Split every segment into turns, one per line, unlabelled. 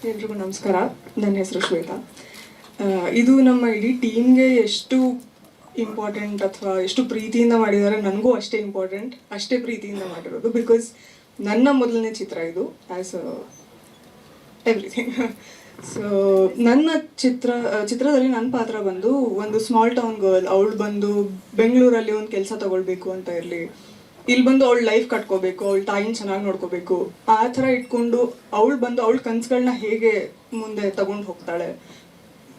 ಎಲ್ರಿಗೂ ನಮಸ್ಕಾರ. ನನ್ನ ಹೆಸರು ಶ್ವೇತಾ. ಇದು ನಮ್ಮ ಇಡೀ ಟೀಮ್ಗೆ ಎಷ್ಟು ಇಂಪಾರ್ಟೆಂಟ್ ಅಥವಾ ಎಷ್ಟು ಪ್ರೀತಿಯಿಂದ ಮಾಡಿದ್ದಾರೆ, ನನಗೂ ಅಷ್ಟೇ ಇಂಪಾರ್ಟೆಂಟ್, ಅಷ್ಟೇ ಪ್ರೀತಿಯಿಂದ ಮಾಡಿರೋದು. ಬಿಕಾಸ್ ನನ್ನ ಮೊದಲನೇ ಚಿತ್ರ ಇದು, ಆ್ಯಸ್ ಎವ್ರಿಥಿಂಗ್. ಸೊ ನನ್ನ ಚಿತ್ರದಲ್ಲಿ ನನ್ನ ಪಾತ್ರ ಬಂದು ಒಂದು ಸ್ಮಾಲ್ ಟೌನ್ ಗರ್ಲ್. ಅವಳು ಬಂದು ಬೆಂಗಳೂರಲ್ಲಿ ಒಂದು ಕೆಲಸ ತಗೊಳ್ಬೇಕು ಅಂತ ಇರಲಿ, ಇಲ್ಲಿ ಬಂದು ಅವಳು ಲೈಫ್ ಕಟ್ಕೋಬೇಕು, ಅವಳು ತಾಯಿನ ಚೆನ್ನಾಗಿ ನೋಡ್ಕೋಬೇಕು, ಆ ಥರ ಇಟ್ಕೊಂಡು ಅವಳು ಬಂದು ಅವಳ ಕನಸುಗಳನ್ನ ಹೇಗೆ ಮುಂದೆ ತಗೊಂಡು ಹೋಗ್ತಾಳೆ.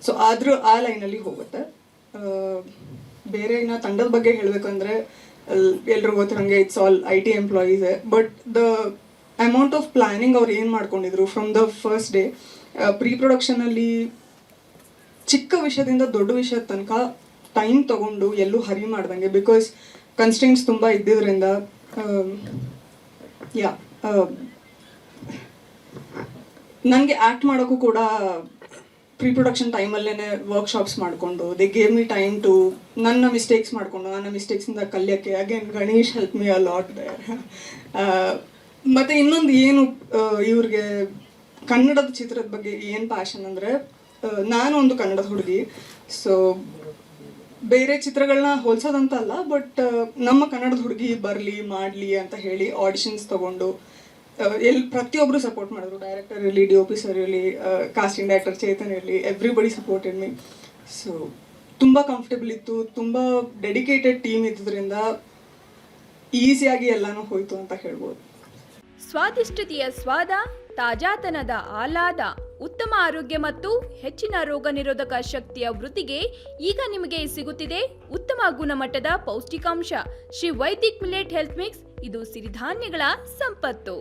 ಸೊ ಆದರೂ ಆ ಲೈನಲ್ಲಿ ಹೋಗುತ್ತೆ. ಬೇರೆ ಇನ್ನು ತಂಡದ ಬಗ್ಗೆ ಹೇಳಬೇಕಂದ್ರೆ ಎಲ್ರಿಗೂ ಗೊತ್ತಿರಂಗೆ ಇಟ್ಸ್ ಆಲ್ IT ಎಂಪ್ಲಾಯೀಸೇ. But the amount of planning ಅವ್ರು ಏನು ಮಾಡ್ಕೊಂಡಿದ್ರು from the first day, pre ಪ್ರೊಡಕ್ಷನಲ್ಲಿ ಚಿಕ್ಕ ವಿಷಯದಿಂದ ದೊಡ್ಡ ವಿಷಯದ ತನಕ ಟೈಮ್ ತೊಗೊಂಡು ಎಲ್ಲೂ ಹರಿ ಮಾಡ್ದಂಗೆ, ಬಿಕಾಸ್ ಕನ್ಸ್ಟೆಂಟ್ಸ್ ತುಂಬ ಇದ್ದಿದ್ದರಿಂದ ನನಗೆ ಆ್ಯಕ್ಟ್ ಮಾಡೋಕ್ಕೂ ಕೂಡ ಪ್ರೀ ಪ್ರೊಡಕ್ಷನ್ ಟೈಮಲ್ಲೇ ವರ್ಕ್ಶಾಪ್ಸ್ ಮಾಡಿಕೊಂಡು they gave me time to ನನ್ನ ಮಿಸ್ಟೇಕ್ಸ್ ಮಾಡಿಕೊಂಡು ನನ್ನ ಮಿಸ್ಟೇಕ್ಸಿಂದ ಕಲಿಯೋಕ್ಕೆ. Again Ganesh help me a lot there. ಮತ್ತು ಇನ್ನೊಂದು ಏನು ಇವ್ರಿಗೆ ಕನ್ನಡದ ಚಿತ್ರದ ಬಗ್ಗೆ ಏನು ಪ್ಯಾಷನ್ ಅಂದರೆ, ನಾನು ಒಂದು ಕನ್ನಡದ ಹುಡುಗಿ. ಸೊ ಬೇರೆ ಚಿತ್ರಗಳನ್ನ ಹೋಲ್ಸೋದಂತ ಅಲ್ಲ, ಬಟ್ ನಮ್ಮ ಕನ್ನಡದ ಹುಡುಗಿ ಬರಲಿ ಮಾಡಲಿ ಅಂತ ಹೇಳಿ ಆಡಿಷನ್ಸ್ ತೊಗೊಂಡು ಪ್ರತಿಯೊಬ್ಬರು ಸಪೋರ್ಟ್ ಮಾಡಿದ್ರು. ಡೈರೆಕ್ಟರ್ ಇರಲಿ, DOP ಸರ್ ಇರಲಿ, ಕಾಸ್ಟಿಂಗ್ ಡೈರೆಕ್ಟರ್ ಚೇತನ್ ಇರಲಿ, ಎವ್ರಿಬಡಿ ಸಪೋರ್ಟೆಡ್ ಮೀ. ಸೊ ತುಂಬ ಕಂಫರ್ಟಬಲ್ ಇತ್ತು, ತುಂಬ ಡೆಡಿಕೇಟೆಡ್ ಟೀಮ್ ಇದ್ದಿದ್ದರಿಂದ ಈಸಿಯಾಗಿ ಎಲ್ಲನೂ ಹೋಯಿತು ಅಂತ ಹೇಳ್ಬೋದು.
ಸ್ವಾದಿಷ್ಟತೆಯ ಸ್ವಾದ, ತಾಜಾತನದ ಆಹ್ಲಾದ, ಉತ್ತಮ ಆರೋಗ್ಯ ಮತ್ತು ಹೆಚ್ಚಿನ ರೋಗ ನಿರೋಧಕ ಶಕ್ತಿಯ ವೃದ್ಧಿಗೆ ಈಗ ನಿಮಗೆ ಸಿಗುತ್ತಿದೆ ಉತ್ತಮ ಗುಣಮಟ್ಟದ ಪೌಷ್ಟಿಕಾಂಶ. Shri Vaidik millet health mix. ಇದು ಸಿರಿಧಾನ್ಯಗಳ ಸಂಪತ್ತು.